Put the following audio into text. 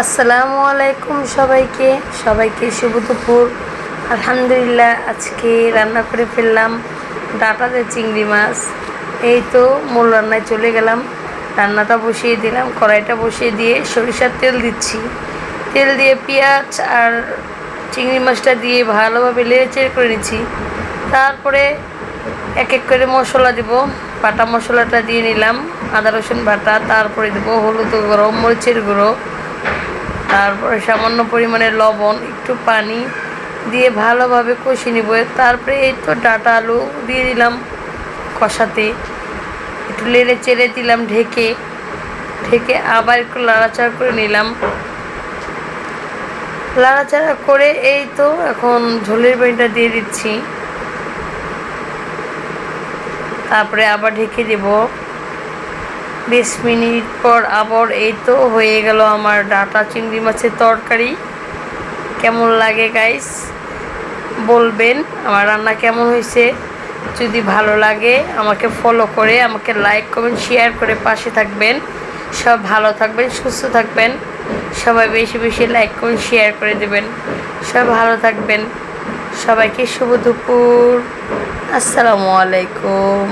আসসালামু আলাইকুম সবাইকে শুভ দুপুর। আলহামদুলিল্লাহ, আজকে রান্না করে ফেললাম ডাঁটাতে চিংড়ি মাছ। এই তো মূল রান্নায় চলে গেলাম। রান্নাটা বসিয়ে দিলাম, কড়াইটা বসিয়ে দিয়ে সরিষার তেল দিচ্ছি। তেল দিয়ে পেঁয়াজ আর চিংড়ি মাছটা দিয়ে ভালোভাবে নেড়েচেড়ে করে নিচ্ছি। তারপরে এক এক করে মশলা দেব। বাটা মশলাটা দিয়ে নিলাম, আদা রসুন বাটা। তারপরে দেবো হলুদ গুঁড়ো, মরিচের গুঁড়ো, তারপরে সামান্য পরিমাণে লবণ, একটু পানি দিয়ে ভালোভাবে কষিয়ে নিব। তারপরে এই তো ডাঁটা আলু দিয়ে দিলাম কষাতে, একটু নেড়ে চেড়ে দিলাম ঢেকে আবার একটু লাড়াচাড়া করে নিলাম। লাড়াচাড়া করে এই তো এখন ঝোলের পানিটা দিয়ে দিচ্ছি। তারপরে আবার ঢেকে দেব। 20 মিনিট পর আবার এই তো হয়ে গেল আমার ডাঁটা চিংড়ি মাছের তরকারি। কেমন লাগে গাইস বলবেন, আমার রান্না কেমন হয়েছে। যদি ভালো লাগে আমাকে ফলো করে, আমাকে লাইক কমেন্ট শেয়ার করে পাশে থাকবেন। সব ভালো থাকবেন, সুস্থ থাকবেন। সবাই বেশি বেশি লাইক কমেন্ট শেয়ার করে দেবেন। সব ভালো থাকবেন। সবাইকে শুভ দুপুর। আসসালামু আলাইকুম।